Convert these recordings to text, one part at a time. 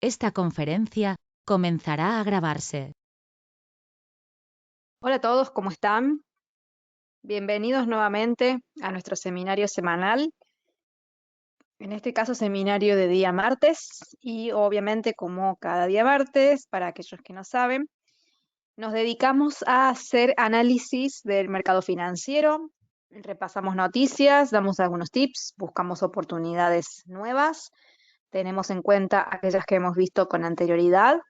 Esta conferencia comenzará a grabarse. Hola a todos, ¿cómo están? Bienvenidos nuevamente a nuestro seminario semanal. En este caso, seminario de día martes. Y obviamente, como cada día martes, para aquellos que no saben, nos dedicamos a hacer análisis del mercado financiero. Repasamos noticias, damos algunos tips, buscamos oportunidades nuevas, tenemos en cuenta aquellas que hemos visto con anterioridad.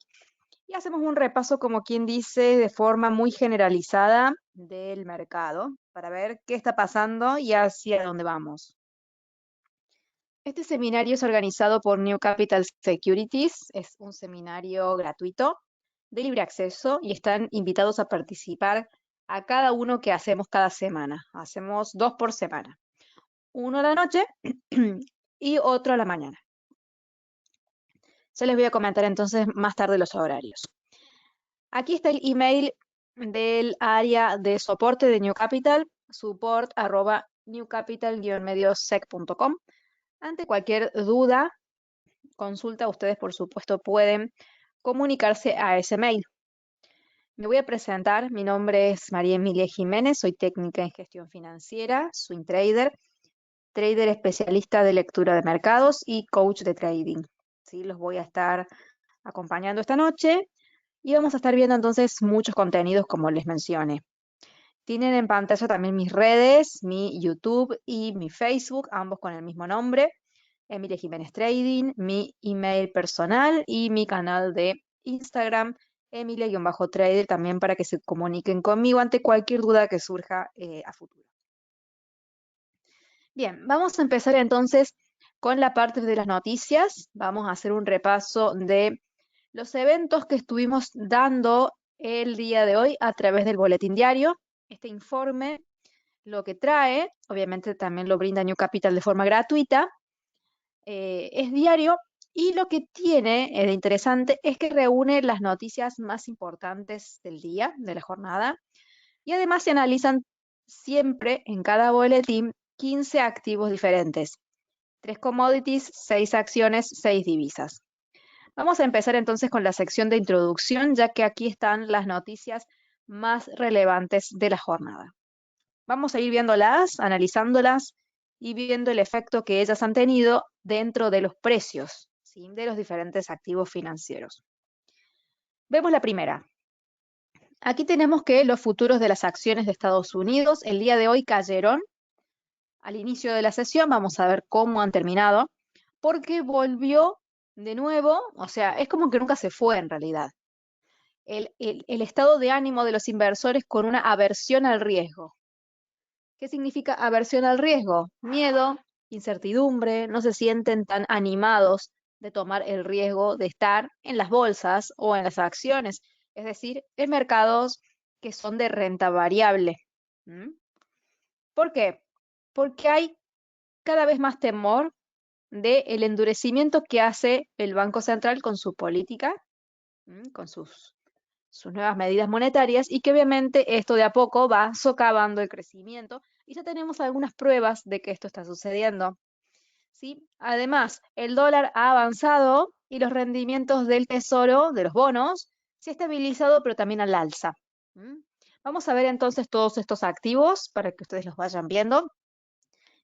Y hacemos un repaso, como quien dice, de forma muy generalizada del mercado para ver qué está pasando y hacia dónde vamos. Este seminario es organizado por New Capital Securities, es un seminario gratuito de libre acceso y están invitados a participar a cada uno que hacemos cada semana. Hacemos 2 por semana, uno a la noche y otro a la mañana. Ya les voy a comentar entonces más tarde los horarios. Aquí está el email del área de soporte de New Capital, support@newcapital-mediosec.com. Ante cualquier duda, consulta, ustedes por supuesto pueden comunicarse a ese mail. Me voy a presentar, mi nombre es María Emilia Jiménez, soy técnica en gestión financiera, swing trader, trader especialista de lectura de mercados y coach de trading. ¿Sí? Los voy a estar acompañando esta noche. Y vamos a estar viendo entonces muchos contenidos como les mencioné. Tienen en pantalla también mis redes, mi YouTube y mi Facebook, ambos con el mismo nombre, Emilia Jiménez Trading, mi email personal y mi canal de Instagram, Emilia-Trader, también para que se comuniquen conmigo ante cualquier duda que surja a futuro. Bien, vamos a empezar entonces con la parte de las noticias. Vamos a hacer un repaso de los eventos que estuvimos dando el día de hoy a través del boletín diario. Este informe lo que trae, obviamente también lo brinda New Capital de forma gratuita, es diario y lo que tiene de interesante es que reúne las noticias más importantes del día, de la jornada, y además se analizan siempre en cada boletín 15 activos diferentes, 3 commodities, 6 acciones, 6 divisas. Vamos a empezar entonces con la sección de introducción, ya que aquí están las noticias más relevantes de la jornada. Vamos a ir viéndolas, analizándolas y viendo el efecto que ellas han tenido dentro de los precios, ¿sí?, de los diferentes activos financieros. Vemos la primera. Aquí tenemos que los futuros de las acciones de Estados Unidos el día de hoy cayeron. Al inicio de la sesión vamos a ver cómo han terminado, porque volvió de nuevo, o sea, es como que nunca se fue en realidad. El estado de ánimo de los inversores con una aversión al riesgo. ¿Qué significa aversión al riesgo? Miedo, incertidumbre, no se sienten tan animados de tomar el riesgo de estar en las bolsas o en las acciones, es decir, en mercados que son de renta variable. ¿Mm? ¿Por qué? Porque hay cada vez más temor del endurecimiento que hace el Banco Central con su política, con sus nuevas medidas monetarias, y que obviamente esto de a poco va socavando el crecimiento y ya tenemos algunas pruebas de que esto está sucediendo, ¿sí? Además, el dólar ha avanzado y los rendimientos del tesoro, de los bonos, se ha estabilizado, pero también al alza. Vamos a ver entonces todos estos activos para que ustedes los vayan viendo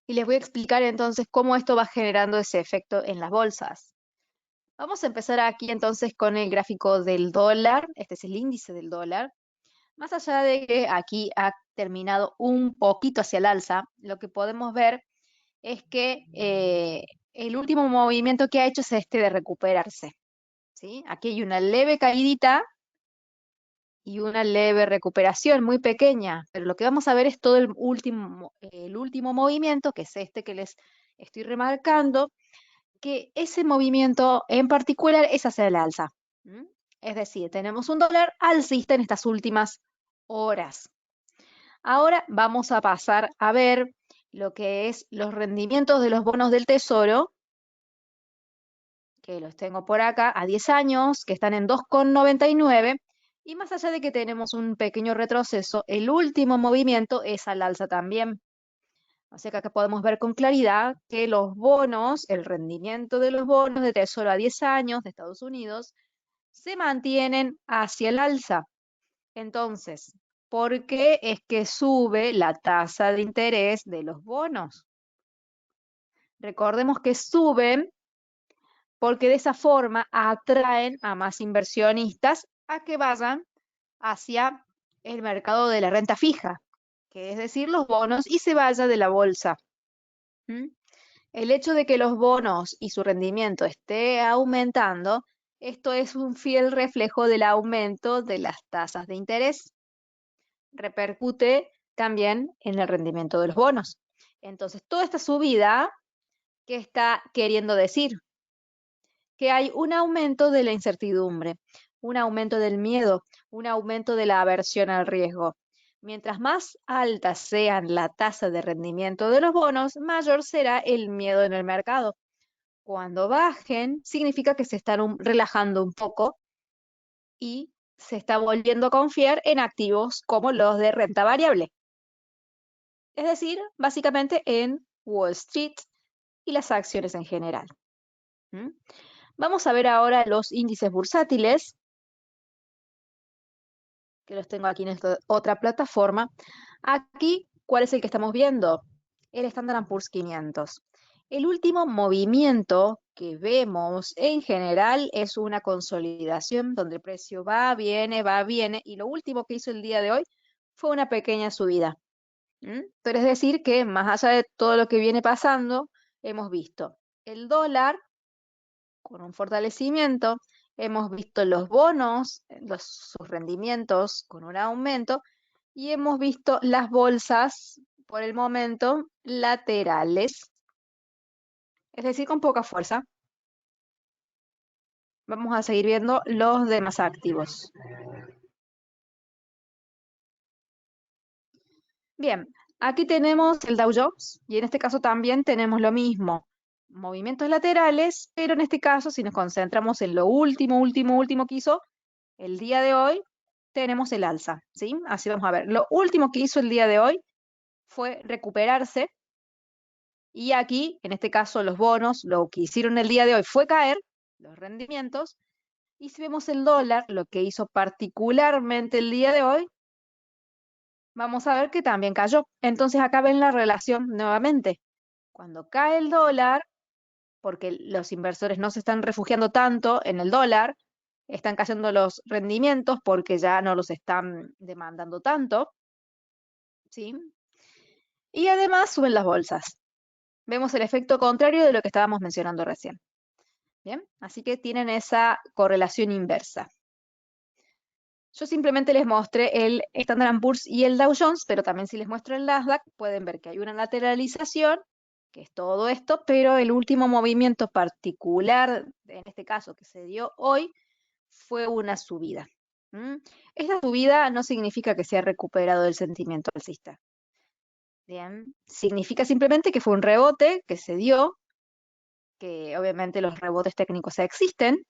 y les voy a explicar entonces cómo esto va generando ese efecto en las bolsas. Vamos a empezar aquí entonces con el gráfico del dólar. Este es el índice del dólar. Más allá de que aquí ha terminado un poquito hacia el alza, lo que podemos ver es que el último movimiento que ha hecho es este de recuperarse, ¿sí? Aquí hay una leve caídita y una leve recuperación muy pequeña, pero lo que vamos a ver es todo el último movimiento, que es este que les estoy remarcando, que ese movimiento en particular es hacia el alza. Es decir, tenemos un dólar alcista en estas últimas horas. Ahora vamos a pasar a ver lo que es los rendimientos de los bonos del Tesoro, que los tengo por acá a 10 años, que están en 2,99, y más allá de que tenemos un pequeño retroceso, el último movimiento es al alza también. O sea que acá podemos ver con claridad que los bonos, el rendimiento de los bonos de Tesoro a 10 años de Estados Unidos, se mantienen hacia el alza. Entonces, ¿por qué es que sube la tasa de interés de los bonos? Recordemos que suben porque de esa forma atraen a más inversionistas a que vayan hacia el mercado de la renta fija, que es decir, los bonos, y se vaya de la bolsa. ¿Mm? El hecho de que los bonos y su rendimiento esté aumentando, esto es un fiel reflejo del aumento de las tasas de interés. Repercute también en el rendimiento de los bonos. Entonces, toda esta subida, ¿qué está queriendo decir? Que hay un aumento de la incertidumbre, un aumento del miedo, un aumento de la aversión al riesgo. Mientras más altas sean la tasa de rendimiento de los bonos, mayor será el miedo en el mercado. Cuando bajen, significa que se están relajando un poco y se está volviendo a confiar en activos como los de renta variable. Es decir, básicamente en Wall Street y las acciones en general. ¿Mm? Vamos a ver ahora los índices bursátiles, que los tengo aquí en esta otra plataforma. Aquí, ¿cuál es el que estamos viendo? El Standard & Poor's 500. El último movimiento que vemos en general es una consolidación donde el precio va, viene, y lo último que hizo el día de hoy fue una pequeña subida. Pero es decir que más allá de todo lo que viene pasando, hemos visto el dólar con un fortalecimiento, hemos visto los bonos, sus rendimientos con un aumento, y hemos visto las bolsas, por el momento, laterales, es decir, con poca fuerza. Vamos a seguir viendo los demás activos. Bien, aquí tenemos el Dow Jones, y en este caso también tenemos lo mismo, movimientos laterales, pero en este caso, si nos concentramos en lo último que hizo el día de hoy, tenemos el alza, ¿sí? Así vamos a ver. Lo último que hizo el día de hoy fue recuperarse, y aquí, en este caso, los bonos, lo que hicieron el día de hoy fue caer, los rendimientos, y si vemos el dólar, lo que hizo particularmente el día de hoy, vamos a ver que también cayó. Entonces acá ven la relación nuevamente. Cuando cae el dólar, porque los inversores no se están refugiando tanto en el dólar, están cayendo los rendimientos porque ya no los están demandando tanto, ¿sí? Y además suben las bolsas. Vemos el efecto contrario de lo que estábamos mencionando recién. Bien, así que tienen esa correlación inversa. Yo simplemente les mostré el Standard & Poor's y el Dow Jones, pero también si les muestro el Nasdaq, pueden ver que hay una lateralización, que es todo esto, pero el último movimiento particular, en este caso que se dio hoy, fue una subida. Esta subida no significa que se ha recuperado el sentimiento alcista. Bien, significa simplemente que fue un rebote que se dio, que obviamente los rebotes técnicos existen.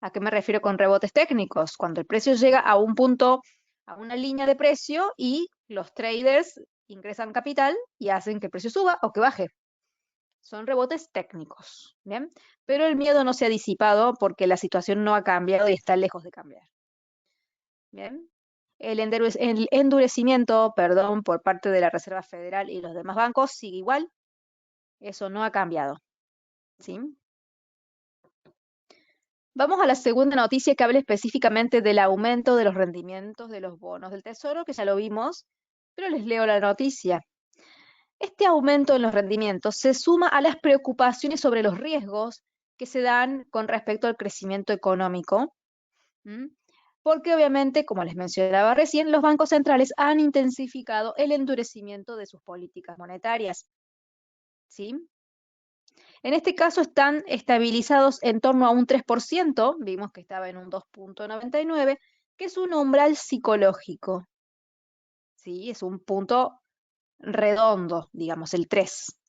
¿A qué me refiero con rebotes técnicos? Cuando el precio llega a un punto, a una línea de precio y los traders ingresan capital y hacen que el precio suba o que baje. Son rebotes técnicos, ¿bien? Pero el miedo no se ha disipado porque la situación no ha cambiado y está lejos de cambiar. ¿Bien? El endurecimiento, perdón, por parte de la Reserva Federal y los demás bancos sigue igual. Eso no ha cambiado, ¿sí? Vamos a la segunda noticia que habla específicamente del aumento de los rendimientos de los bonos del Tesoro, que ya lo vimos, pero les leo la noticia. Este aumento en los rendimientos se suma a las preocupaciones sobre los riesgos que se dan con respecto al crecimiento económico, porque obviamente, como les mencionaba recién, los bancos centrales han intensificado el endurecimiento de sus políticas monetarias, ¿sí? En este caso están estabilizados en torno a un 3%, vimos que estaba en un 2,99, que es un umbral psicológico, ¿sí? Es un punto redondo, digamos, el 3.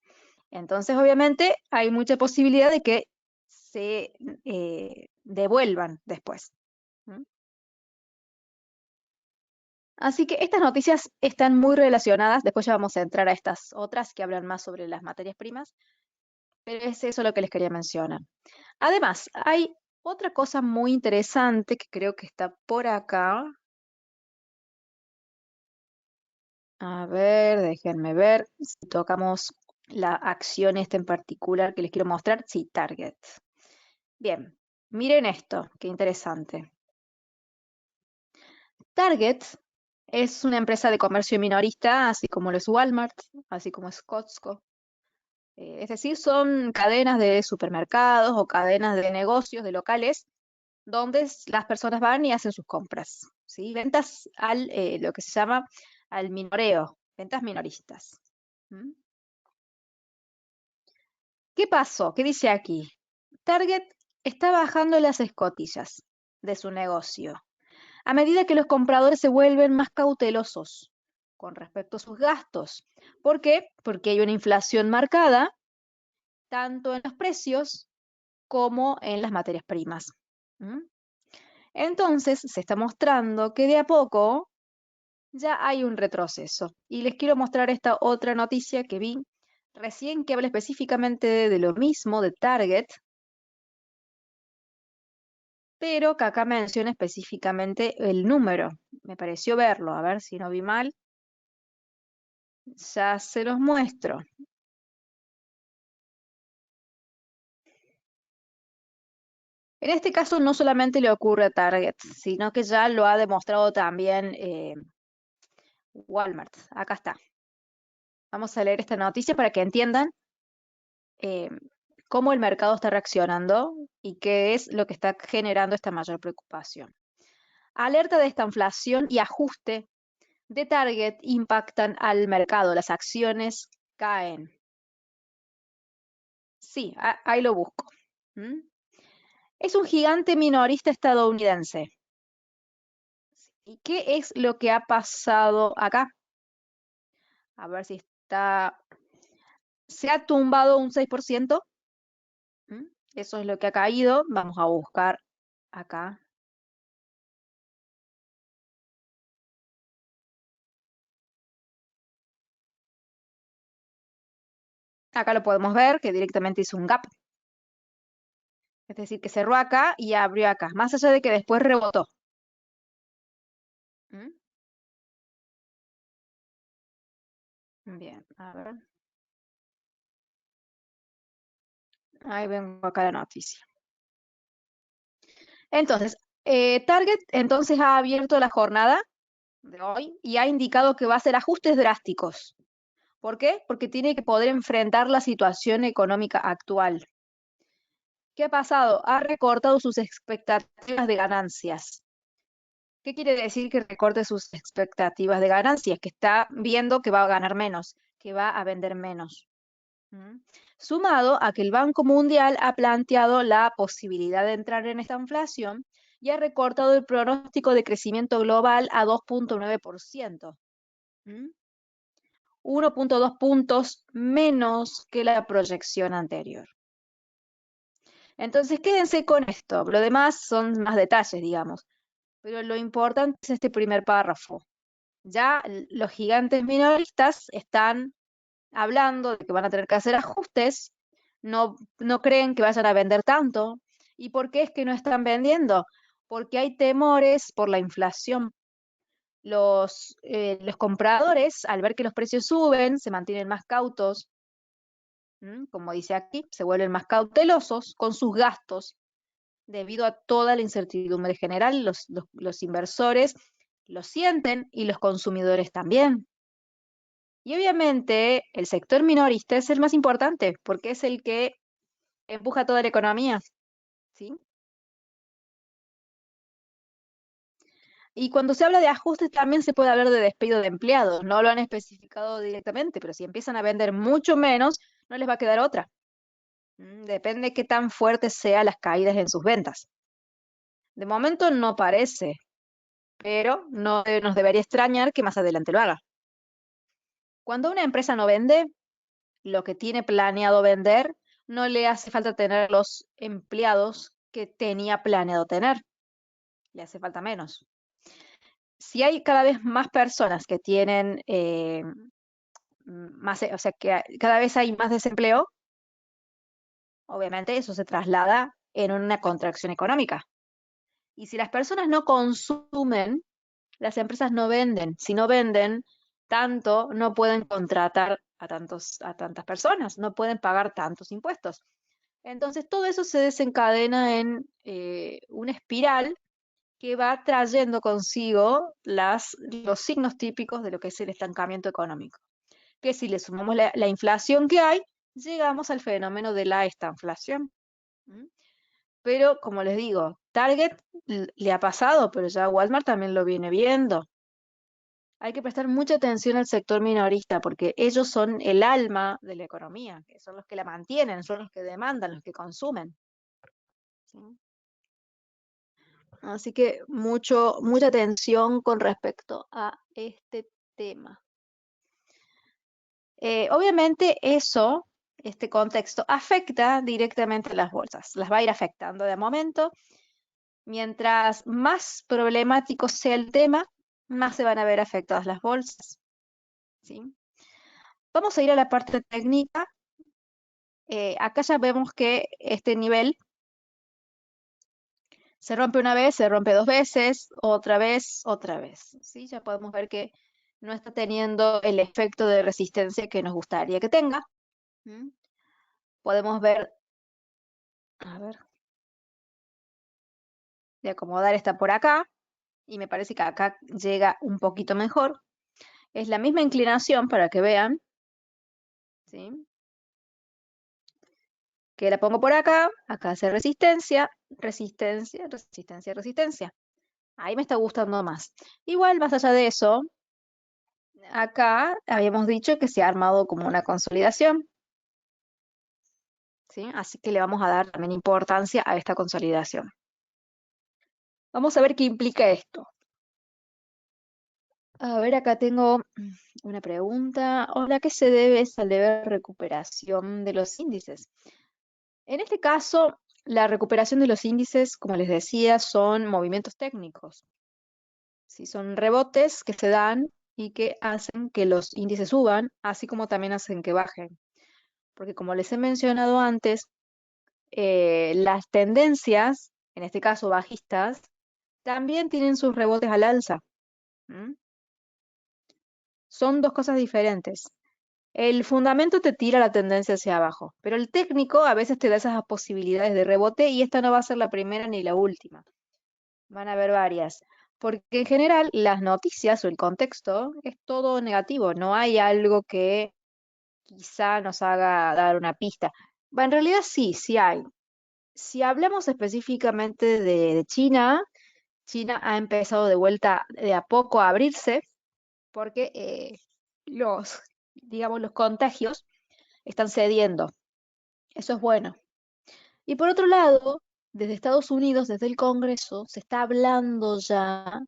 Entonces, obviamente, hay mucha posibilidad de que se devuelvan después. Así que estas noticias están muy relacionadas, después ya vamos a entrar a estas otras que hablan más sobre las materias primas, pero es eso lo que les quería mencionar. Además, hay otra cosa muy interesante que creo que está por acá. A ver, déjenme ver si tocamos la acción esta en particular que les quiero mostrar. Sí, Target. Bien, miren esto, qué interesante. Target es una empresa de comercio minorista, así como lo es Walmart, así como es Costco. Es decir, son cadenas de supermercados o cadenas de negocios, de locales, donde las personas van y hacen sus compras, ¿sí? Ventas al, lo que se llama al minoreo, ventas minoristas. ¿Mm? ¿Qué pasó? ¿Qué dice aquí? Target está bajando las escotillas de su negocio a medida que los compradores se vuelven más cautelosos con respecto a sus gastos. ¿Por qué? Porque hay una inflación marcada tanto en los precios como en las materias primas. ¿Mm? Entonces se está mostrando que de a poco ya hay un retroceso. Y les quiero mostrar esta otra noticia que vi recién que habla específicamente de lo mismo, de Target, pero que acá menciona específicamente el número. Me pareció verlo, a ver si no vi mal. Ya se los muestro. En este caso no solamente le ocurre a Target, sino que ya lo ha demostrado también Walmart. Acá está. Vamos a leer esta noticia para que entiendan eh, cómo el mercado está reaccionando y qué es lo que está generando esta mayor preocupación. Alerta de esta inflación y ajuste de Target impactan al mercado. Las acciones caen. Sí, ahí lo busco. ¿Mm? Es un gigante minorista estadounidense. ¿Y qué es lo que ha pasado acá? A ver si está... Se ha tumbado un 6%. ¿Mm? Eso es lo que ha caído. Vamos a buscar acá. Acá lo podemos ver que directamente hizo un gap. Es decir, que cerró acá y abrió acá. Más allá de que después rebotó. ¿Mm? Bien, a ver. Ahí vengo acá la noticia. Entonces, Target entonces ha abierto la jornada de hoy y ha indicado que va a hacer ajustes drásticos. ¿Por qué? Porque tiene que poder enfrentar la situación económica actual. ¿Qué ha pasado? Ha recortado sus expectativas de ganancias. ¿Qué quiere decir que recorte sus expectativas de ganancias? Que está viendo que va a ganar menos, que va a vender menos. ¿Mm? Sumado a que el Banco Mundial ha planteado la posibilidad de entrar en esta inflación y ha recortado el pronóstico de crecimiento global a 2,9%. ¿Mm? 1,2 puntos menos que la proyección anterior. Entonces, quédense con esto. Lo demás son más detalles, digamos. Pero lo importante es este primer párrafo. Ya los gigantes minoristas están hablando de que van a tener que hacer ajustes, no creen que vayan a vender tanto. ¿Y por qué es que no están vendiendo? Porque hay temores por la inflación. Los compradores, al ver que los precios suben, se mantienen más cautos, como dice aquí, se vuelven más cautelosos con sus gastos debido a toda la incertidumbre general. Los inversores lo sienten y los consumidores también. Y obviamente el sector minorista es el más importante porque es el que empuja toda la economía, ¿sí? Y cuando se habla de ajustes también se puede hablar de despido de empleados. No lo han especificado directamente, pero si empiezan a vender mucho menos, no les va a quedar otra. Depende qué tan fuertes sean las caídas en sus ventas. De momento no parece, pero no nos debería extrañar que más adelante lo haga. Cuando una empresa no vende lo que tiene planeado vender, no le hace falta tener los empleados que tenía planeado tener. Le hace falta menos. si hay cada vez más personas que tienen más, o sea, que cada vez hay más desempleo, obviamente eso se traslada en una contracción económica. Y si las personas no consumen, las empresas no venden. Si no venden tanto, no pueden contratar a tantas personas, no pueden pagar tantos impuestos. Entonces, todo eso se desencadena en una espiral que va trayendo consigo los signos típicos de lo que es el estancamiento económico. Que si le sumamos la inflación que hay, llegamos al fenómeno de la estanflación. ¿Mm? Pero, como les digo, Target le ha pasado, pero ya Walmart también lo viene viendo. Hay que prestar mucha atención al sector minorista porque ellos son el alma de la economía, que son los que la mantienen, son los que demandan, los que consumen. ¿Sí? Así que mucha atención con respecto a este tema. Obviamente este contexto, afecta directamente a las bolsas, las va a ir afectando de momento. Mientras más problemático sea el tema, más se van a ver afectadas las bolsas. ¿Sí? Vamos a ir a la parte técnica. Acá ya vemos que este nivel se rompe una vez, se rompe dos veces, otra vez, otra vez. ¿Sí? Ya podemos ver que no está teniendo el efecto de resistencia que nos gustaría que tenga. ¿Mm? Podemos ver, a ver, de acomodar esta por acá, y me parece que acá llega un poquito mejor. Es la misma inclinación para que vean, ¿sí? Que la pongo por acá hace resistencia, resistencia, resistencia, resistencia. Ahí me está gustando más. Igual, más allá de eso, acá habíamos dicho que se ha armado como una consolidación, ¿sí? Así que le vamos a dar también importancia a esta consolidación. Vamos a ver qué implica esto. A ver, acá tengo una pregunta. Hola, ¿qué se debe esa leve recuperación de los índices? En este caso, la recuperación de los índices, como les decía, son movimientos técnicos. ¿Sí? Son rebotes que se dan y que hacen que los índices suban, así como también hacen que bajen. Porque como les he mencionado antes, las tendencias, en este caso bajistas, también tienen sus rebotes al alza. ¿Mm? Son dos cosas diferentes. El fundamento te tira la tendencia hacia abajo, pero el técnico a veces te da esas posibilidades de rebote y esta no va a ser la primera ni la última. Van a haber varias. Porque en general las noticias o el contexto es todo negativo, no hay algo que quizá nos haga dar una pista. En realidad sí, sí hay. Si hablamos específicamente de China, China ha empezado de vuelta de a poco a abrirse porque los, digamos, los contagios están cediendo. Eso es bueno. Y por otro lado, desde Estados Unidos, desde el Congreso, se está hablando ya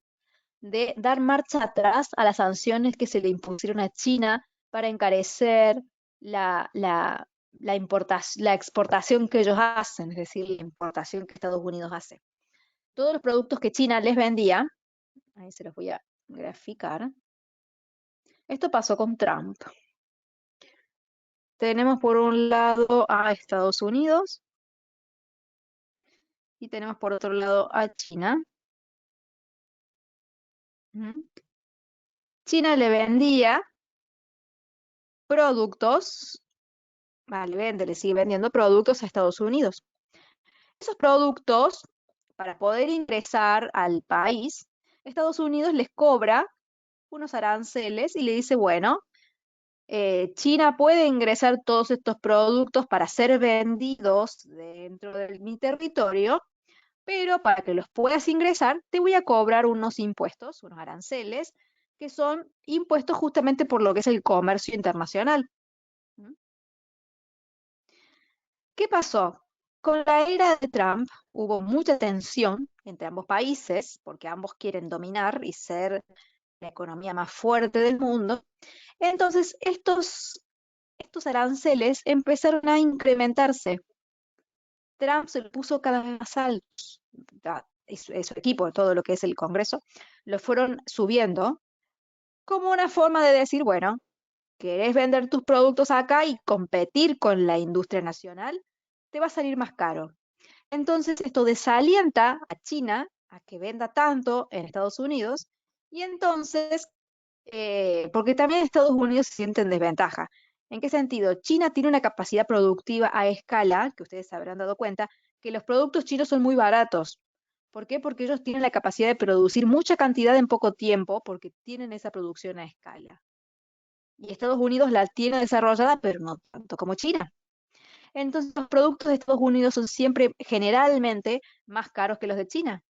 de dar marcha atrás a las sanciones que se le impusieron a China para encarecer la exportación que ellos hacen, es decir, la importación que Estados Unidos hace. Todos los productos que China les vendía, ahí se los voy a graficar. Esto pasó con Trump. Tenemos por un lado a Estados Unidos y tenemos por otro lado a China. China le vendía productos, le sigue vendiendo productos a Estados Unidos. Esos productos, para poder ingresar al país, Estados Unidos les cobra unos aranceles y le dice, bueno, China puede ingresar todos estos productos para ser vendidos dentro de mi territorio, pero para que los puedas ingresar, te voy a cobrar unos impuestos, unos aranceles, que son impuestos justamente por lo que es el comercio internacional. ¿Mm? ¿Qué pasó? Con la era de Trump hubo mucha tensión entre ambos países, porque ambos quieren dominar y ser la economía más fuerte del mundo. Entonces, estos aranceles empezaron a incrementarse. Trump se lo puso cada vez más alto, y su equipo, todo lo que es el Congreso, lo fueron subiendo como una forma de decir, bueno, querés vender tus productos acá y competir con la industria nacional, te va a salir más caro. Entonces, esto desalienta a China a que venda tanto en Estados Unidos y entonces, porque también Estados Unidos se siente en desventaja. ¿En qué sentido? China tiene una capacidad productiva a escala, que ustedes se habrán dado cuenta, que los productos chinos son muy baratos. ¿Por qué? Porque ellos tienen la capacidad de producir mucha cantidad en poco tiempo, porque tienen esa producción a escala. Y Estados Unidos la tiene desarrollada, pero no tanto como China. Entonces, los productos de Estados Unidos son siempre, generalmente, más caros que los de China.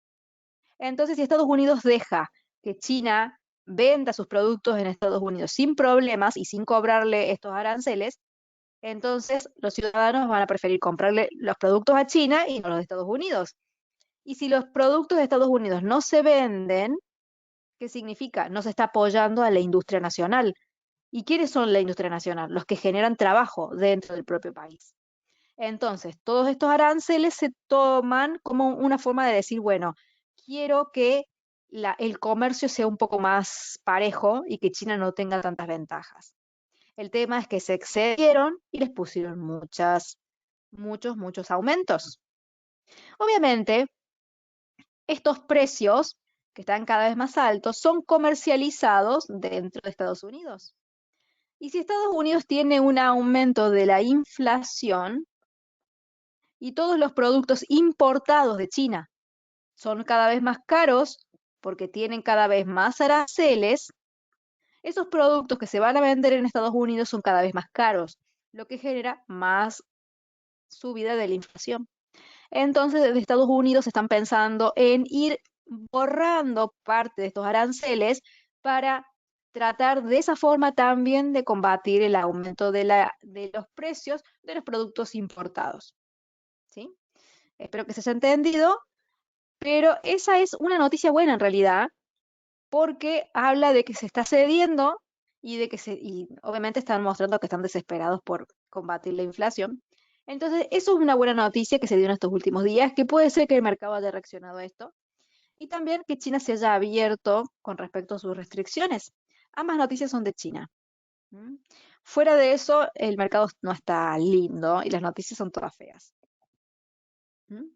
Entonces, si Estados Unidos deja que China venda sus productos en Estados Unidos sin problemas y sin cobrarle estos aranceles, entonces los ciudadanos van a preferir comprarle los productos a China y no los de Estados Unidos. Y si los productos de Estados Unidos no se venden, ¿qué significa? No se está apoyando a la industria nacional. ¿Y quiénes son la industria nacional? Los que generan trabajo dentro del propio país. Entonces, todos estos aranceles se toman como una forma de decir, bueno, quiero que el comercio sea un poco más parejo y que China no tenga tantas ventajas. El tema es que se excedieron y les pusieron muchos aumentos. Obviamente, estos precios, que están cada vez más altos, son comercializados dentro de Estados Unidos. Y si Estados Unidos tiene un aumento de la inflación y todos los productos importados de China son cada vez más caros porque tienen cada vez más aranceles, esos productos que se van a vender en Estados Unidos son cada vez más caros, lo que genera más subida de la inflación. Entonces, desde Estados Unidos están pensando en ir borrando parte de estos aranceles para tratar de esa forma también de combatir el aumento de los precios de los productos importados. ¿Sí? Espero que se haya entendido, pero esa es una noticia buena en realidad, porque habla de que se está cediendo y de que y obviamente están mostrando que están desesperados por combatir la inflación. Entonces, eso es una buena noticia que se dio en estos últimos días, que puede ser que el mercado haya reaccionado a esto, y también que China se haya abierto con respecto a sus restricciones. Ambas noticias son de China. ¿Mm? Fuera de eso, el mercado no está lindo y las noticias son todas feas. ¿Mm?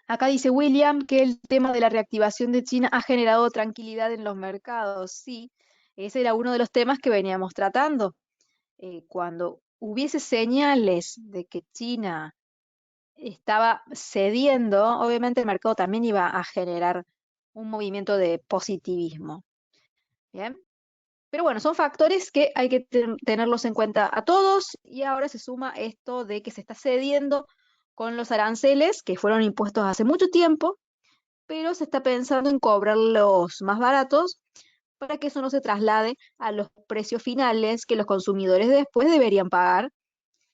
Acá dice William que el tema de la reactivación de China ha generado tranquilidad en los mercados. Sí, ese era uno de los temas que veníamos tratando. Cuando hubiese señales de que China estaba cediendo, obviamente el mercado también iba a generar un movimiento de positivismo. Bien, pero bueno, son factores que hay que tenerlos en cuenta a todos y ahora se suma esto de que se está cediendo con los aranceles que fueron impuestos hace mucho tiempo, pero se está pensando en cobrarlos más baratos para que eso no se traslade a los precios finales que los consumidores después deberían pagar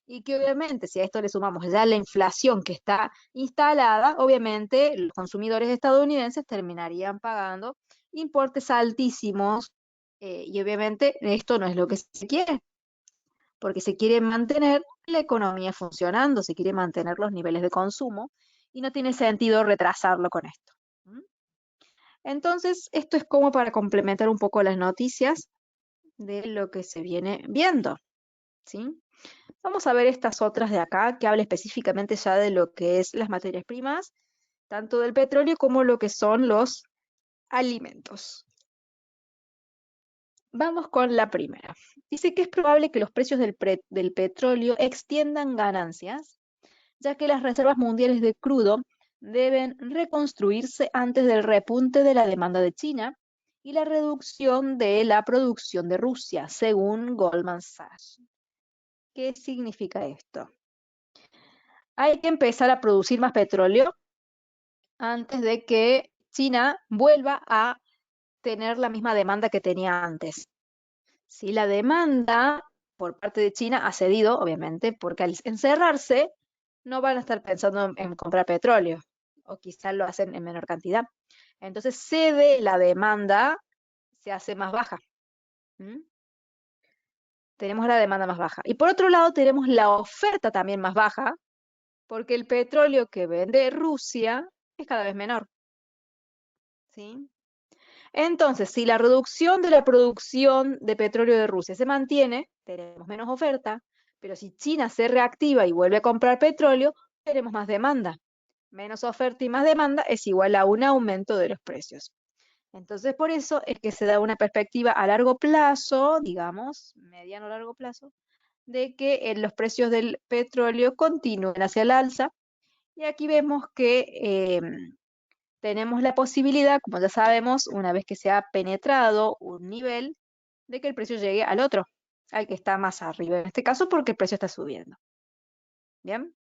y que obviamente si a esto le sumamos ya la inflación que está instalada, obviamente los consumidores estadounidenses terminarían pagando importes altísimos y obviamente esto no es lo que se quiere, porque se quiere mantener la economía funcionando, se quiere mantener los niveles de consumo y no tiene sentido retrasarlo con esto. ¿Mm? Entonces, esto es como para complementar un poco las noticias de lo que se viene viendo, ¿sí? Vamos a ver estas otras de acá, que habla específicamente ya de lo que es las materias primas, tanto del petróleo como lo que son los alimentos. Vamos con la primera. Dice que es probable que los precios del petróleo extiendan ganancias, ya que las reservas mundiales de crudo deben reconstruirse antes del repunte de la demanda de China y la reducción de la producción de Rusia, según Goldman Sachs. ¿Qué significa esto? Hay que empezar a producir más petróleo antes de que China vuelva a tener la misma demanda que tenía antes. Si la demanda por parte de China ha cedido, obviamente, porque al encerrarse no van a estar pensando en comprar petróleo, o quizás lo hacen en menor cantidad. Entonces cede la demanda, se hace más baja. ¿Mm? Tenemos la demanda más baja. Y por otro lado tenemos la oferta también más baja, porque el petróleo que vende Rusia es cada vez menor. ¿sí? Entonces, si la reducción de la producción de petróleo de Rusia se mantiene, tenemos menos oferta, pero si China se reactiva y vuelve a comprar petróleo, tenemos más demanda. Menos oferta y más demanda es igual a un aumento de los precios. Entonces, por eso es que se da una perspectiva a largo plazo, digamos, mediano a largo plazo, de que los precios del petróleo continúen hacia el alza. Y aquí vemos que tenemos la posibilidad, como ya sabemos, una vez que se ha penetrado un nivel, de que el precio llegue al otro, al que está más arriba, en este caso porque el precio está subiendo. ¿Bien?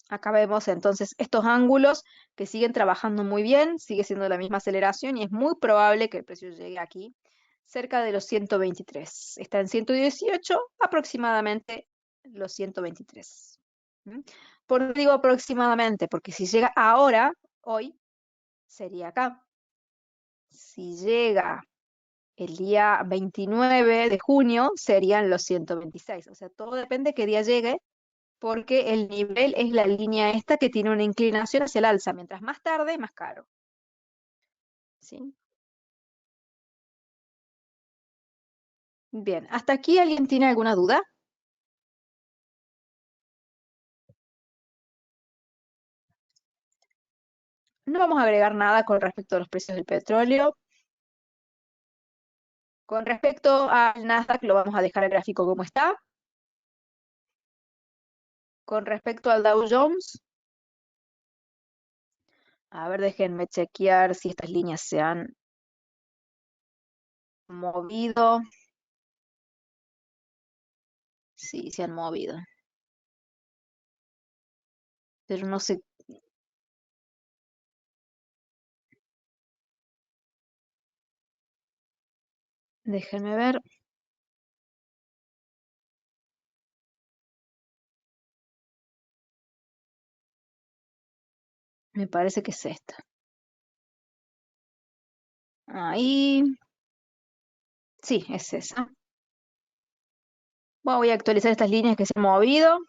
Acá vemos entonces estos ángulos que siguen trabajando muy bien, sigue siendo la misma aceleración y es muy probable que el precio llegue aquí cerca de los 123. Está en 118, aproximadamente los 123. ¿Mm? ¿Por qué digo aproximadamente? Porque si llega ahora, hoy, sería acá. Si llega el día 29 de junio, serían los 126. O sea, todo depende qué día llegue porque el nivel es la línea esta que tiene una inclinación hacia el alza. Mientras más tarde, más caro. ¿Sí? Bien, ¿hasta aquí alguien tiene alguna duda? No vamos a agregar nada con respecto a los precios del petróleo. Con respecto al Nasdaq, lo vamos a dejar el gráfico como está. Con respecto al Dow Jones, a ver, déjenme chequear si estas líneas se han movido. Sí, se han movido. Pero no sé, déjenme ver. Me parece que es esta. Ahí, sí, es esa. Bueno, voy a actualizar estas líneas que se han movido,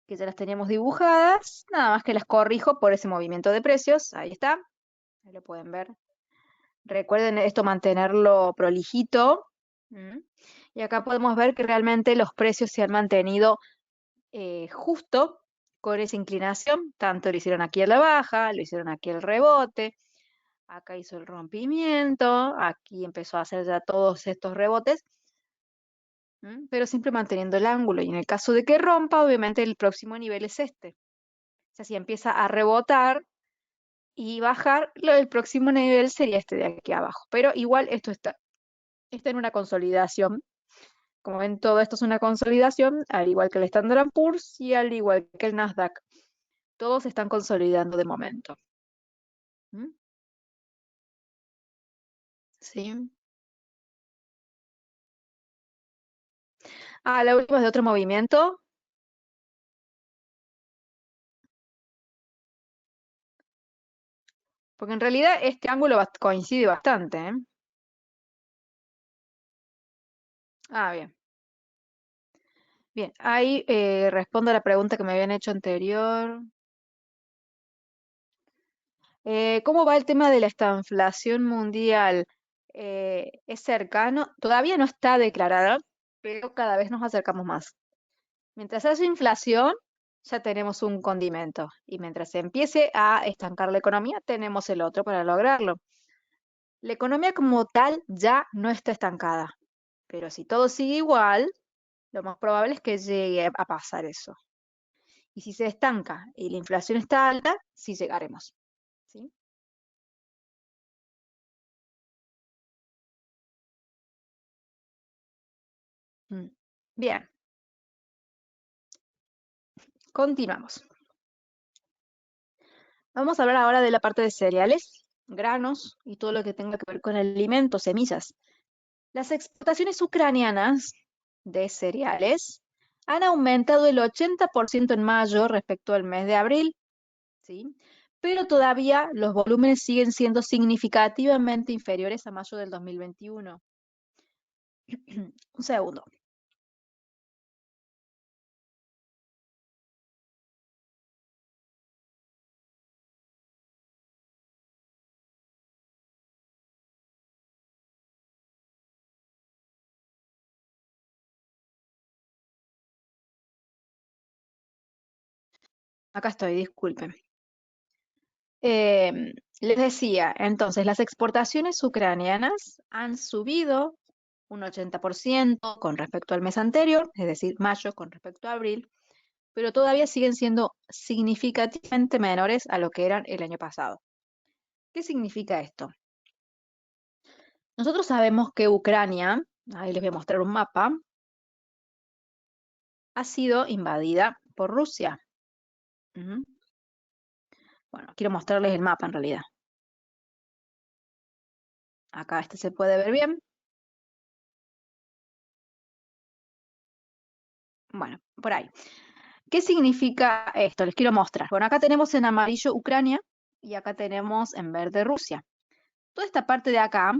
que ya las teníamos dibujadas. Nada más que las corrijo por ese movimiento de precios. Ahí está. Ahí lo pueden ver. Recuerden esto mantenerlo prolijito. ¿Mm? Y acá podemos ver que realmente los precios se han mantenido justo con esa inclinación. Tanto lo hicieron aquí a la baja, lo hicieron aquí el rebote. Acá hizo el rompimiento, aquí empezó a hacer ya todos estos rebotes, pero siempre manteniendo el ángulo. Y en el caso de que rompa, obviamente el próximo nivel es este. O sea, si empieza a rebotar y bajar, el próximo nivel sería este de aquí abajo. Pero igual esto está en una consolidación. Como ven, todo esto es una consolidación, al igual que el Standard Poor's y al igual que el Nasdaq. Todos se están consolidando de momento. ¿Mm? Sí. Ah, la última es de otro movimiento, porque en realidad este ángulo coincide bastante, ¿eh? Ah, bien. Bien, ahí respondo a la pregunta que me habían hecho anterior. ¿Cómo va el tema de la estanflación mundial? ¿Es cercano? Todavía no está declarada, pero cada vez nos acercamos más. Mientras haya inflación, ya tenemos un condimento. Y mientras se empiece a estancar la economía, tenemos el otro para lograrlo. La economía como tal ya no está estancada, pero si todo sigue igual, lo más probable es que llegue a pasar eso. Y si se estanca y la inflación está alta, sí llegaremos. ¿Sí? Mm. Bien, continuamos. Vamos a hablar ahora de la parte de cereales, granos y todo lo que tenga que ver con alimentos, semillas. Las exportaciones ucranianas de cereales han aumentado el 80% en mayo respecto al mes de abril, ¿sí? Pero todavía los volúmenes siguen siendo significativamente inferiores a mayo del 2021. Un segundo. Acá estoy, disculpen. Les decía, entonces, las exportaciones ucranianas han subido un 80% con respecto al mes anterior, es decir, mayo con respecto a abril, pero todavía siguen siendo significativamente menores a lo que eran el año pasado. ¿Qué significa esto? Nosotros sabemos que Ucrania, ahí les voy a mostrar un mapa, ha sido invadida por Rusia. Ujú. Bueno, quiero mostrarles el mapa en realidad. Acá este se puede ver bien. Bueno, por ahí. ¿Qué significa esto? Les quiero mostrar. Bueno, acá tenemos en amarillo Ucrania y acá tenemos en verde Rusia. Toda esta parte de acá,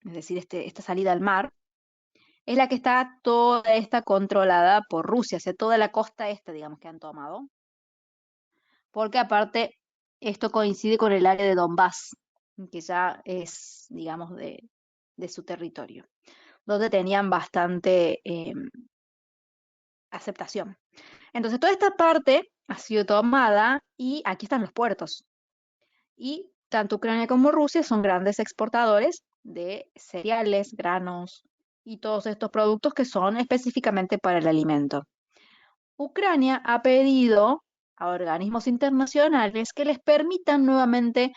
es decir, esta salida al mar, es la que está toda esta controlada por Rusia, o sea, toda la costa esta, digamos, que han tomado. Porque aparte, esto coincide con el área de Donbass, que ya es, digamos, de su territorio, donde tenían bastante aceptación. Entonces, toda esta parte ha sido tomada y aquí están los puertos. Y tanto Ucrania como Rusia son grandes exportadores de cereales, granos y todos estos productos que son específicamente para el alimento. Ucrania ha pedido a organismos internacionales que les permitan nuevamente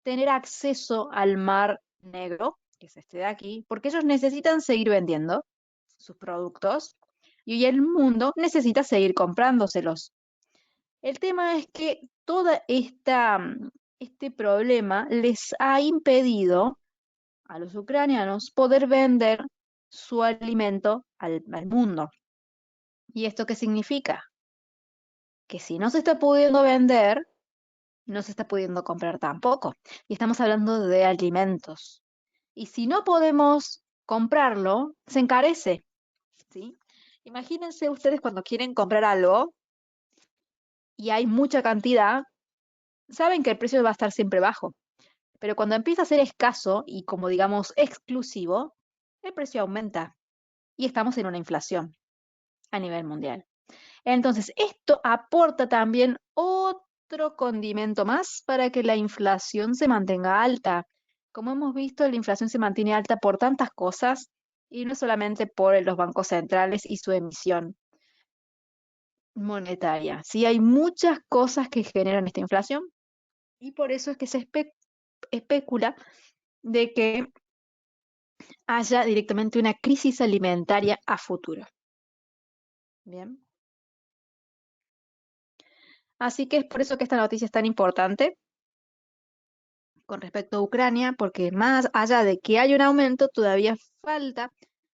tener acceso al Mar Negro, que es este de aquí, porque ellos necesitan seguir vendiendo sus productos y hoy el mundo necesita seguir comprándoselos. El tema es que este problema les ha impedido a los ucranianos poder vender su alimento al mundo. ¿Y esto qué significa? Que si no se está pudiendo vender, no se está pudiendo comprar tampoco. Y estamos hablando de alimentos. Y si no podemos comprarlo, se encarece, ¿sí? Imagínense ustedes cuando quieren comprar algo y hay mucha cantidad, saben que el precio va a estar siempre bajo. Pero cuando empieza a ser escaso y como digamos exclusivo, el precio aumenta y estamos en una inflación a nivel mundial. Entonces, esto aporta también otro condimento más para que la inflación se mantenga alta. Como hemos visto, la inflación se mantiene alta por tantas cosas y no solamente por los bancos centrales y su emisión monetaria. Sí, hay muchas cosas que generan esta inflación y por eso es que se especula de que haya directamente una crisis alimentaria a futuro. Bien. Así que es por eso que esta noticia es tan importante con respecto a Ucrania, porque más allá de que hay un aumento, todavía falta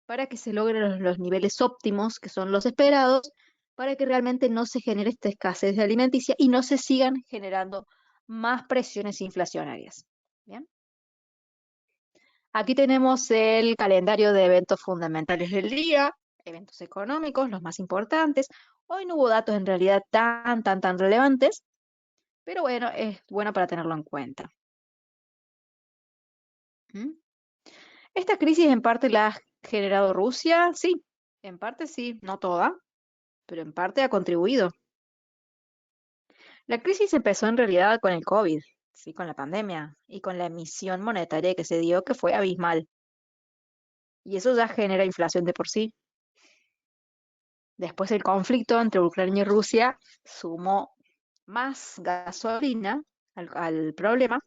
para que se logren los niveles óptimos, que son los esperados, para que realmente no se genere esta escasez de alimenticia y no se sigan generando más presiones inflacionarias. Bien. Aquí tenemos el calendario de eventos fundamentales del día, eventos económicos, los más importantes. Hoy no hubo datos en realidad tan relevantes, pero bueno, es bueno para tenerlo en cuenta. ¿Mm? ¿Esta crisis en parte la ha generado Rusia? Sí, en parte sí, no toda, pero en parte ha contribuido. La crisis empezó en realidad con el COVID, sí, con la pandemia y con la emisión monetaria que se dio, que fue abismal. Y eso ya genera inflación de por sí. Después el conflicto entre Ucrania y Rusia sumó más gasolina al problema.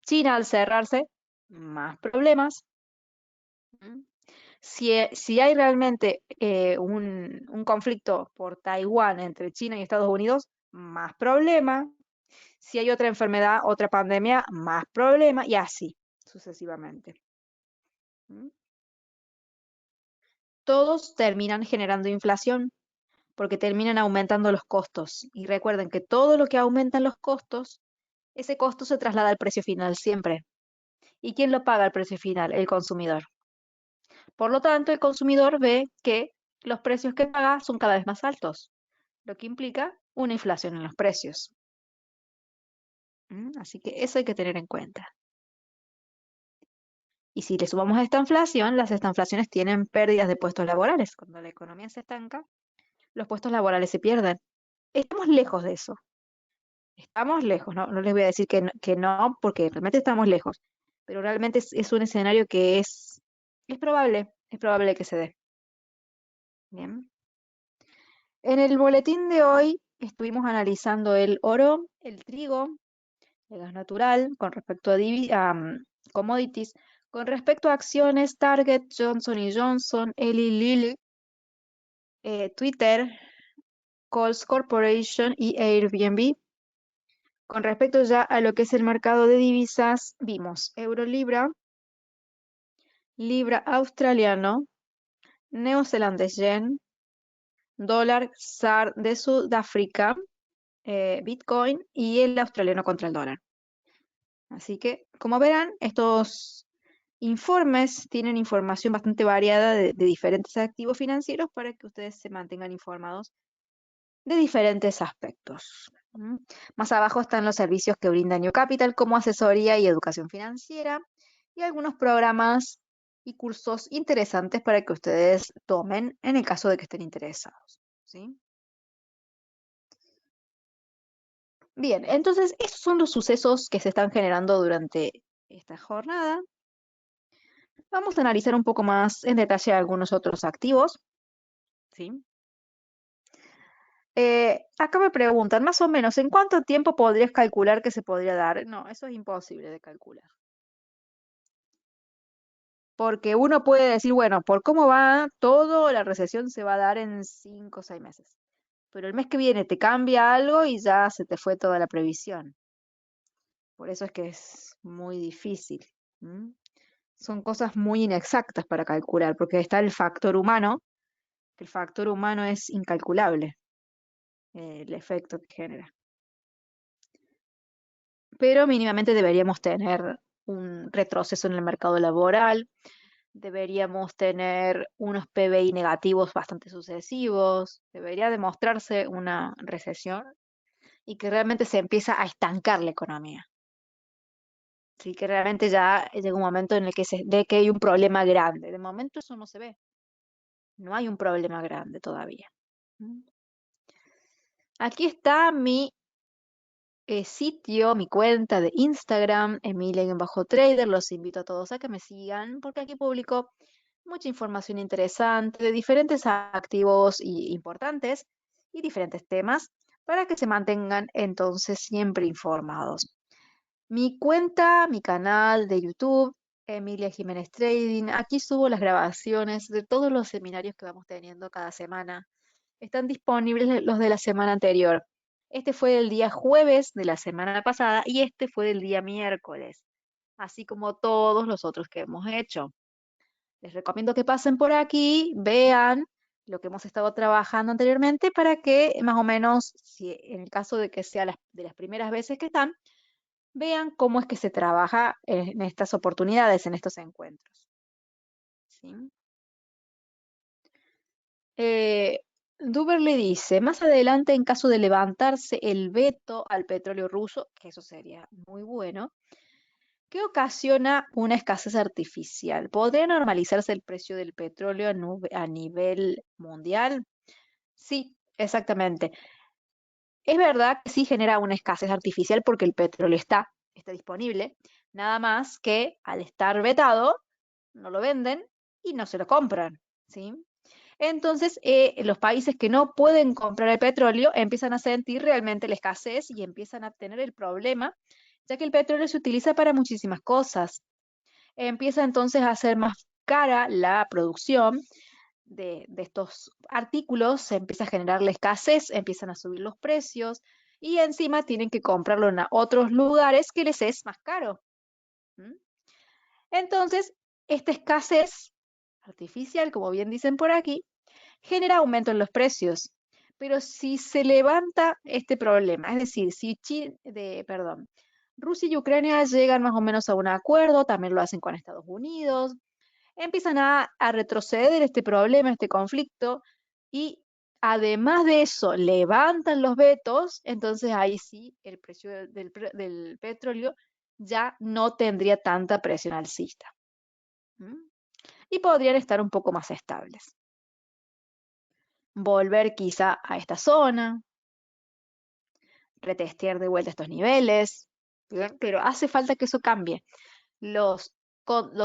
China al cerrarse, más problemas. ¿Mm? Si hay realmente un conflicto por Taiwán entre China y Estados Unidos, más problema. Si hay otra enfermedad, otra pandemia, más problema y así sucesivamente. ¿Mm? Todos terminan generando inflación porque terminan aumentando los costos. Y recuerden que todo lo que aumentan los costos, ese costo se traslada al precio final siempre. ¿Y quién lo paga el precio final? El consumidor. Por lo tanto, el consumidor ve que los precios que paga son cada vez más altos, lo que implica una inflación en los precios. Así que eso hay que tener en cuenta. Y si le sumamos a esta inflación, las estanflaciones tienen pérdidas de puestos laborales. Cuando la economía se estanca, los puestos laborales se pierden. estamos lejos de eso. Estamos lejos, no les voy a decir que no, porque realmente estamos lejos. Pero realmente es un escenario que es probable que se dé. Bien. En el boletín de hoy estuvimos analizando el oro, el trigo, el gas natural, con respecto a commodities, con respecto a acciones, Target, Johnson y Johnson, Eli Lilly, Twitter, Kohl's Corporation y Airbnb. Con respecto ya a lo que es el mercado de divisas, vimos euro libra, libra australiano, neozelandés yen, dólar SAR de Sudáfrica, Bitcoin y el australiano contra el dólar. Así que, como verán, estos informes tienen información bastante variada de diferentes activos financieros para que ustedes se mantengan informados de diferentes aspectos. ¿Mm? Más abajo están los servicios que brinda New Capital como asesoría y educación financiera y algunos programas y cursos interesantes para que ustedes tomen en el caso de que estén interesados. ¿Sí? Bien, entonces esos son los sucesos que se están generando durante esta jornada. Vamos a analizar un poco más en detalle algunos otros activos. ¿Sí? Acá me preguntan, más o menos, ¿en cuánto tiempo podrías calcular que se podría dar? No, eso es imposible de calcular. Porque uno puede decir, bueno, por cómo va todo, la recesión se va a dar en 5 o 6 meses. Pero el mes que viene te cambia algo y ya se te fue toda la previsión. Por eso es que es muy difícil. ¿M? Son cosas muy inexactas para calcular, porque está el factor humano, que el factor humano es incalculable, el efecto que genera. Pero mínimamente deberíamos tener un retroceso en el mercado laboral, deberíamos tener unos PBI negativos bastante sucesivos, debería demostrarse una recesión y que realmente se empieza a estancar la economía. Así que realmente ya llega un momento en el que se ve que hay un problema grande. De momento eso no se ve. No hay un problema grande todavía. ¿Mm? Aquí está mi sitio, mi cuenta de Instagram, Emilia-Trader. Los invito a todos a que me sigan porque aquí publico mucha información interesante de diferentes activos importantes y diferentes temas para que se mantengan entonces siempre informados. Mi cuenta, mi canal de YouTube, Emilia Jiménez Trading, aquí subo las grabaciones de todos los seminarios que vamos teniendo cada semana. Están disponibles los de la semana anterior. Este fue el día jueves de la semana pasada y este fue el día miércoles, así como todos los otros que hemos hecho. Les recomiendo que pasen por aquí, vean lo que hemos estado trabajando anteriormente para que más o menos, si en el caso de que sea de las primeras veces que están, vean cómo es que se trabaja en estas oportunidades, en estos encuentros. ¿Sí? Eh, Duberle dice, más adelante, en caso de levantarse el veto al petróleo ruso, que eso sería muy bueno, ¿qué ocasiona una escasez artificial? ¿Podría normalizarse el precio del petróleo a nivel mundial? Sí, exactamente. Es verdad que sí genera una escasez artificial porque el petróleo está disponible, nada más que al estar vetado, no lo venden y no se lo compran, ¿sí? Entonces, los países que no pueden comprar el petróleo empiezan a sentir realmente la escasez y empiezan a tener el problema, ya que el petróleo se utiliza para muchísimas cosas. Empieza entonces a ser más cara la producción de estos artículos, se empieza a generar la escasez, empiezan a subir los precios y encima tienen que comprarlo en otros lugares que les es más caro. ¿Mm? Entonces, esta escasez artificial, como bien dicen por aquí, genera aumento en los precios. Pero si se levanta este problema, es decir, si Rusia y Ucrania llegan más o menos a un acuerdo, también lo hacen con Estados Unidos, empiezan a retroceder este problema, este conflicto, y además de eso levantan los vetos, entonces ahí sí el precio del petróleo ya no tendría tanta presión alcista. ¿Mm? Y podrían estar un poco más estables. Volver quizá a esta zona, retestear de vuelta estos niveles, ¿bien? Pero hace falta que eso cambie. Los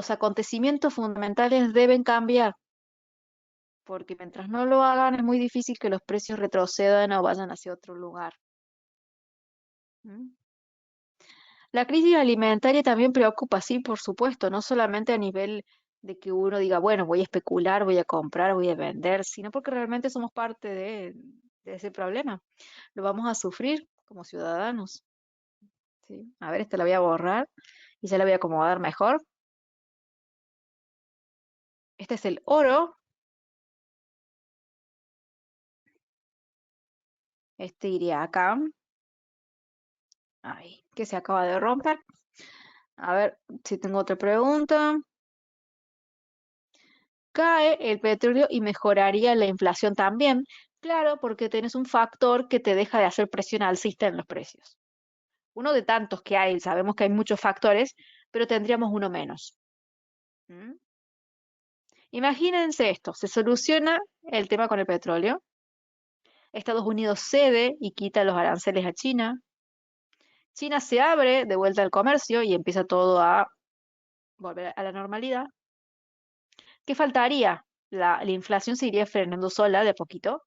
acontecimientos fundamentales deben cambiar, porque mientras no lo hagan es muy difícil que los precios retrocedan o vayan hacia otro lugar. ¿Mm? La crisis alimentaria también preocupa, sí, por supuesto, no solamente a nivel de que uno diga, bueno, voy a especular, voy a comprar, voy a vender, sino porque realmente somos parte de ese problema. Lo vamos a sufrir como ciudadanos. ¿Sí? A ver, esta la voy a borrar y ya la voy a acomodar mejor. Este es el oro. Este iría acá. Ay, que se acaba de romper. A ver si tengo otra pregunta. Cae el petróleo y mejoraría la inflación también. Claro, porque tenés un factor que te deja de hacer presión alcista en los precios. Uno de tantos que hay, sabemos que hay muchos factores, pero tendríamos uno menos. ¿Mm? Imagínense esto, se soluciona el tema con el petróleo. Estados Unidos cede y quita los aranceles a China. China se abre de vuelta al comercio y empieza todo a volver a la normalidad. ¿Qué faltaría? La inflación se iría frenando sola de a poquito,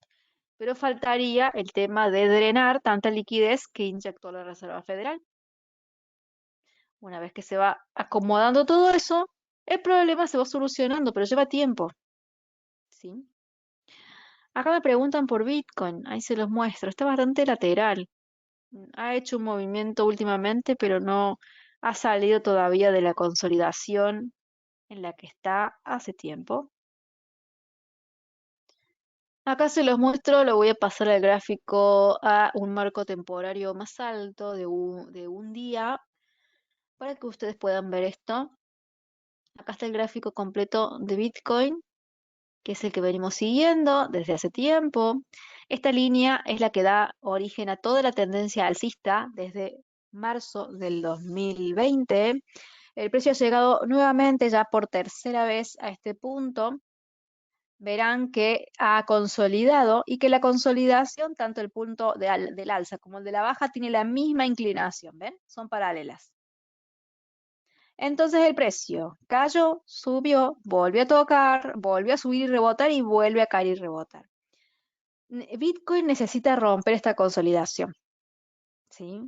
pero faltaría el tema de drenar tanta liquidez que inyectó la Reserva Federal. Una vez que se va acomodando todo eso, el problema se va solucionando, pero lleva tiempo. ¿Sí? Acá me preguntan por Bitcoin, ahí se los muestro, está bastante lateral. Ha hecho un movimiento últimamente, pero no ha salido todavía de la consolidación en la que está hace tiempo. Acá se los muestro, lo voy a pasar al gráfico a un marco temporario más alto de un día para que ustedes puedan ver esto. Acá está el gráfico completo de Bitcoin, que es el que venimos siguiendo desde hace tiempo. Esta línea es la que da origen a toda la tendencia alcista desde marzo del 2020. El precio ha llegado nuevamente ya por tercera vez a este punto. Verán que ha consolidado y que la consolidación, tanto el punto del alza como el de la baja, tiene la misma inclinación, ¿ven? Son paralelas. Entonces el precio cayó, subió, volvió a tocar, volvió a subir y rebotar y vuelve a caer y rebotar. Bitcoin necesita romper esta consolidación, ¿sí?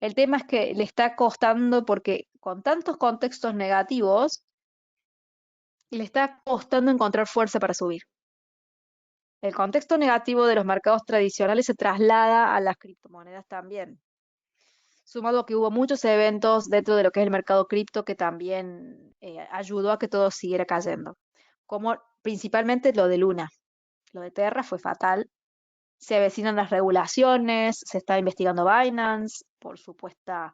El tema es que le está costando porque con tantos contextos negativos, le está costando encontrar fuerza para subir. El contexto negativo de los mercados tradicionales se traslada a las criptomonedas también. Sumado a que hubo muchos eventos dentro de lo que es el mercado cripto que también ayudó a que todo siguiera cayendo. Como principalmente lo de Luna. Lo de Terra fue fatal. Se avecinan las regulaciones, se está investigando Binance por supuesta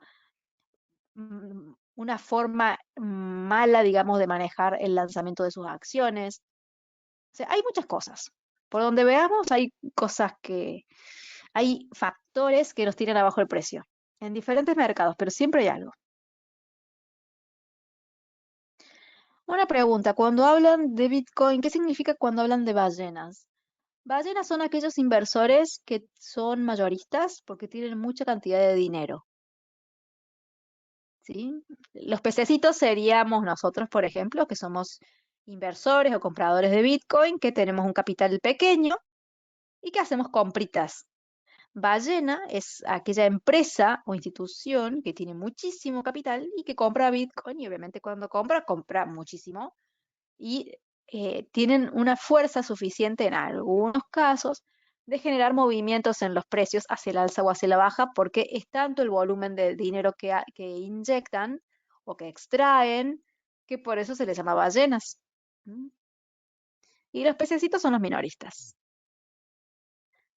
una forma mala, digamos, de manejar el lanzamiento de sus acciones. O sea, hay muchas cosas. Por donde veamos, hay cosas hay factores que nos tiran abajo el precio. En diferentes mercados, pero siempre hay algo. Una pregunta, cuando hablan de Bitcoin, ¿qué significa cuando hablan de ballenas? Ballenas son aquellos inversores que son mayoristas porque tienen mucha cantidad de dinero. ¿Sí? Los pececitos seríamos nosotros, por ejemplo, que somos inversores o compradores de Bitcoin, que tenemos un capital pequeño y que hacemos compritas. Ballena es aquella empresa o institución que tiene muchísimo capital y que compra Bitcoin y obviamente cuando compra, compra muchísimo y tienen una fuerza suficiente en algunos casos de generar movimientos en los precios hacia el alza o hacia la baja porque es tanto el volumen de dinero que inyectan o que extraen que por eso se les llama ballenas. ¿Mm? Y los pececitos son los minoristas.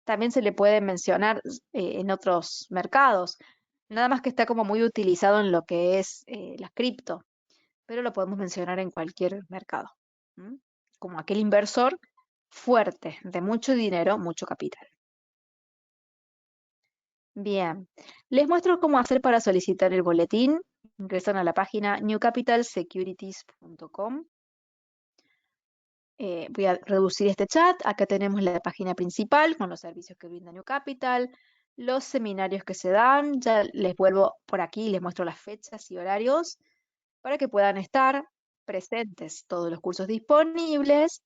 También se le puede mencionar en otros mercados, nada más que está como muy utilizado en lo que es la cripto, pero lo podemos mencionar en cualquier mercado. ¿Mm? Como aquel inversor fuerte, de mucho dinero, mucho capital. Bien, les muestro cómo hacer para solicitar el boletín. Ingresan a la página newcapitalsecurities.com. Voy a reducir este chat. Acá tenemos la página principal con los servicios que brinda New Capital. los seminarios que se dan. Ya les vuelvo por aquí, les muestro las fechas y horarios para que puedan estar presentes todos los cursos disponibles.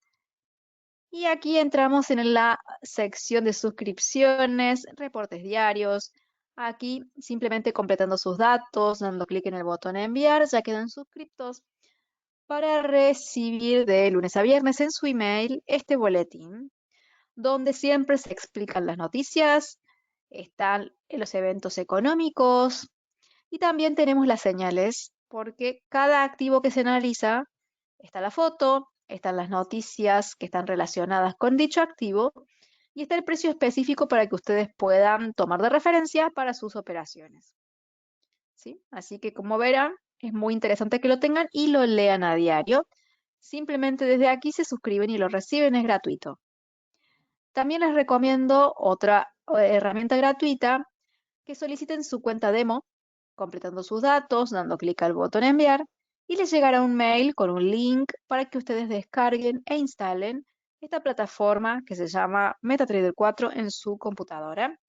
Y aquí entramos en la sección de suscripciones, reportes diarios. Aquí simplemente completando sus datos, dando clic en el botón enviar, ya quedan suscriptos para recibir de lunes a viernes en su email este boletín, donde siempre se explican las noticias, están los eventos económicos y también tenemos las señales, porque cada activo que se analiza está la foto, están las noticias que están relacionadas con dicho activo y está el precio específico para que ustedes puedan tomar de referencia para sus operaciones. ¿Sí? Así que como verán, es muy interesante que lo tengan y lo lean a diario. Simplemente desde aquí se suscriben y lo reciben, es gratuito. También les recomiendo otra herramienta gratuita, que soliciten su cuenta demo, completando sus datos, dando clic al botón enviar, y les llegará un mail con un link para que ustedes descarguen e instalen esta plataforma que se llama MetaTrader 4 en su computadora,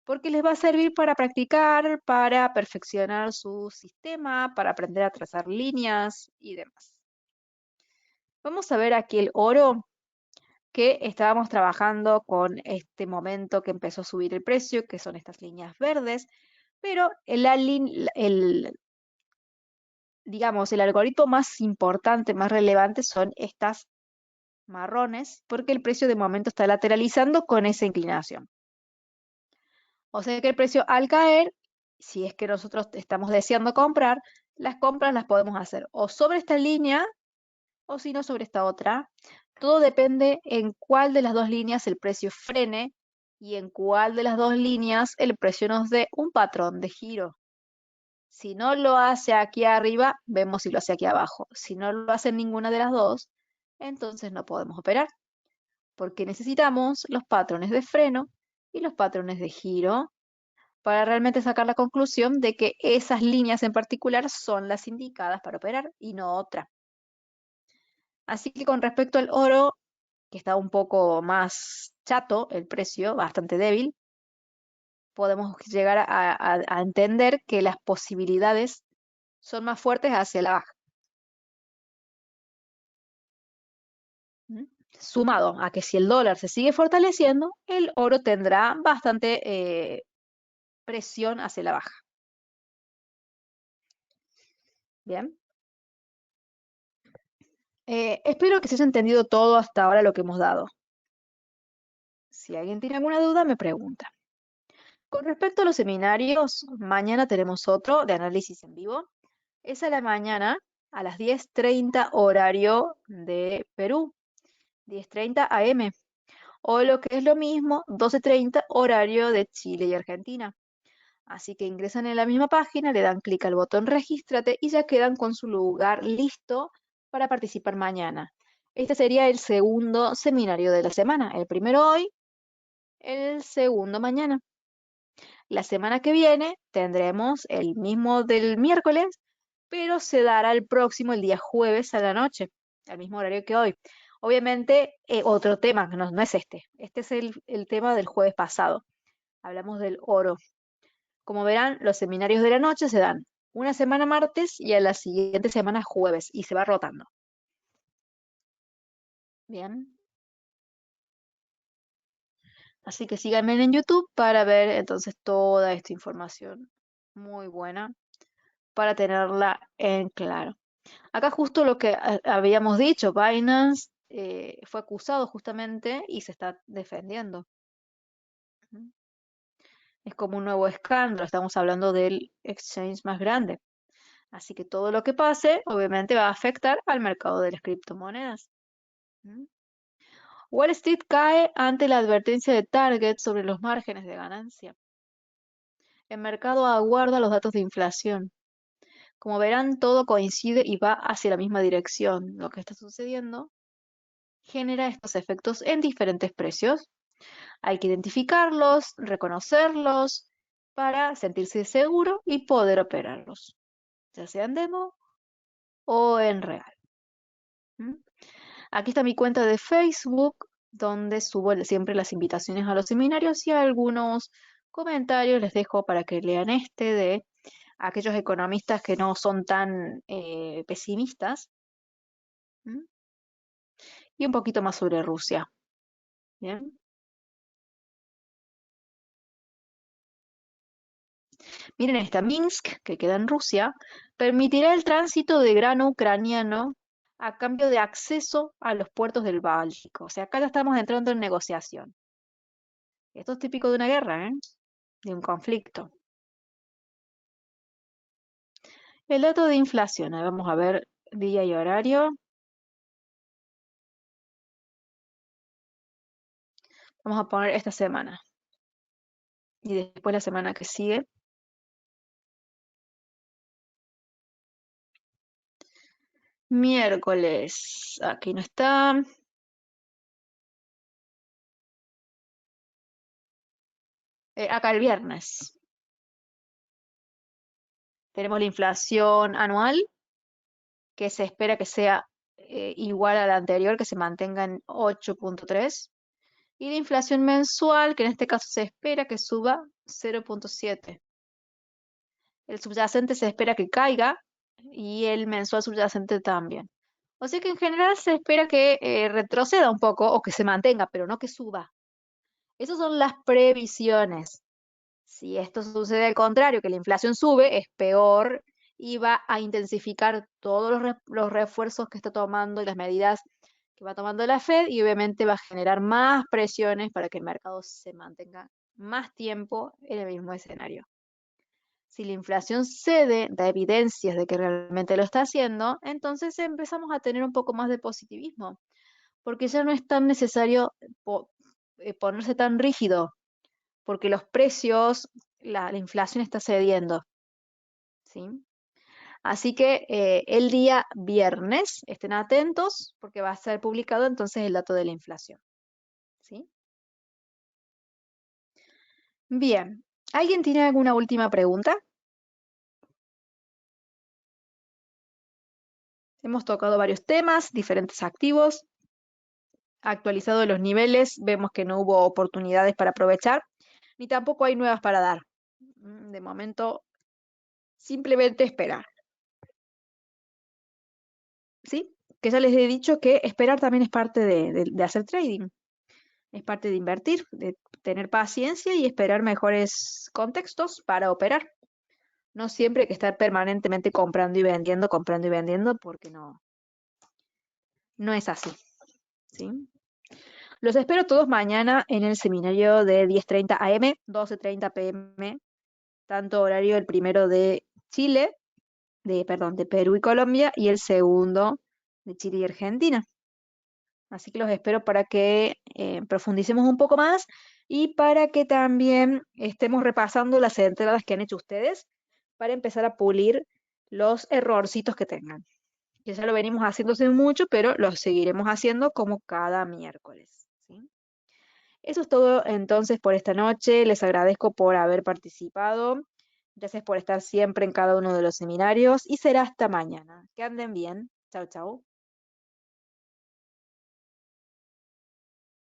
porque les va a servir para practicar, para perfeccionar su sistema, para aprender a trazar líneas y demás. Vamos a ver aquí el oro, que estábamos trabajando con este momento que empezó a subir el precio, que son estas líneas verdes, pero digamos, el algoritmo más importante, más relevante son estas marrones, porque el precio de momento está lateralizando con esa inclinación. O sea que el precio al caer, si es que nosotros estamos deseando comprar, las compras las podemos hacer o sobre esta línea o si no sobre esta otra. Todo depende en cuál de las dos líneas el precio frene y en cuál de las dos líneas el precio nos dé un patrón de giro. Si no lo hace aquí arriba, vemos si lo hace aquí abajo. Si no lo hace en ninguna de las dos, entonces no podemos operar, porque necesitamos los patrones de freno y los patrones de giro para realmente sacar la conclusión de que esas líneas en particular son las indicadas para operar y no otra. Así que con respecto al oro, que está un poco más chato el precio, bastante débil, podemos llegar a entender que las posibilidades son más fuertes hacia la baja. ¿Mm? Sumado a que si el dólar se sigue fortaleciendo, el oro tendrá bastante presión hacia la baja. Bien. Espero que se haya entendido todo hasta ahora lo que hemos dado. Si alguien tiene alguna duda, me pregunta. Con respecto a los seminarios, mañana tenemos otro de análisis en vivo. Es a la mañana, a las 10:30 horario de Perú, 10:30 AM, o lo que es lo mismo, 12:30 horario de Chile y Argentina. Así que ingresan en la misma página, le dan clic al botón regístrate y ya quedan con su lugar listo para participar mañana. Este sería el segundo seminario de la semana, el primero hoy, el segundo mañana. La semana que viene tendremos el mismo del miércoles, pero se dará el próximo, el día jueves a la noche, al mismo horario que hoy. Obviamente, otro tema, no es este. Este es el tema del jueves pasado. Hablamos del oro. Como verán, los seminarios de la noche se dan una semana martes y a la siguiente semana jueves y se va rotando. Bien. Así que síganme en YouTube para ver entonces toda esta información muy buena para tenerla en claro. Acá justo lo que habíamos dicho, Binance fue acusado justamente y se está defendiendo. Ujú. Es como un nuevo escándalo, estamos hablando del exchange más grande. Así que todo lo que pase, obviamente, va a afectar al mercado de las criptomonedas. ¿Mm? Wall Street cae ante la advertencia de Target sobre los márgenes de ganancia. El mercado aguarda los datos de inflación. Como verán, todo coincide y va hacia la misma dirección. Lo que está sucediendo genera estos efectos en diferentes precios. Hay que identificarlos, reconocerlos para sentirse seguro y poder operarlos, ya sea en demo o en real. ¿Mm? Aquí está mi cuenta de Facebook, donde subo siempre las invitaciones a los seminarios y a algunos comentarios les dejo para que lean este de aquellos economistas que no son tan pesimistas. ¿Mm? Y un poquito más sobre Rusia. Bien. Miren esta, Minsk, que queda en Rusia, permitirá el tránsito de grano ucraniano a cambio de acceso a los puertos del Báltico. O sea, acá ya estamos entrando en negociación. Esto es típico de una guerra, ¿eh? De un conflicto. El dato de inflación, ahí vamos a ver día y horario. Vamos a poner esta semana y después la semana que sigue. Miércoles, aquí no está. Acá el viernes. Tenemos la inflación anual, que se espera que sea igual a la anterior, que se mantenga en 8,3. Y la inflación mensual, que en este caso se espera que suba 0,7. El subyacente se espera que caiga y el mensual subyacente también. O sea que en general se espera que retroceda un poco o que se mantenga, pero no que suba. Esas son las previsiones. Si esto sucede al contrario, que la inflación sube, es peor y va a intensificar todos los refuerzos que está tomando y las medidas que va tomando la Fed y obviamente va a generar más presiones para que el mercado se mantenga más tiempo en el mismo escenario. Si la inflación cede, da evidencias de que realmente lo está haciendo, entonces empezamos a tener un poco más de positivismo, porque ya no es tan necesario ponerse tan rígido, porque los precios, la inflación está cediendo, ¿sí? Así que el día viernes, estén atentos, porque va a ser publicado entonces el dato de la inflación, ¿sí? Bien, ¿alguien tiene alguna última pregunta? Hemos tocado varios temas, diferentes activos, actualizado los niveles, vemos que no hubo oportunidades para aprovechar, ni tampoco hay nuevas para dar. De momento, simplemente esperar. ¿Sí? Que ya les he dicho que esperar también es parte de hacer trading, es parte de invertir, de tener paciencia y esperar mejores contextos para operar. No siempre hay que estar permanentemente comprando y vendiendo, porque no es así. ¿Sí? Los espero todos mañana en el seminario de 10:30 AM, 12:30 PM, tanto horario el primero de Chile, perdón, de Perú y Colombia, y el segundo de Chile y Argentina. Así que los espero para que profundicemos un poco más y para que también estemos repasando las entradas que han hecho ustedes para empezar a pulir los errorcitos que tengan. Que ya lo venimos haciendo hace mucho, pero lo seguiremos haciendo como cada miércoles, ¿sí? Eso es todo entonces por esta noche. Les agradezco por haber participado. Gracias por estar siempre en cada uno de los seminarios y será hasta mañana. Que anden bien. Chau, chau.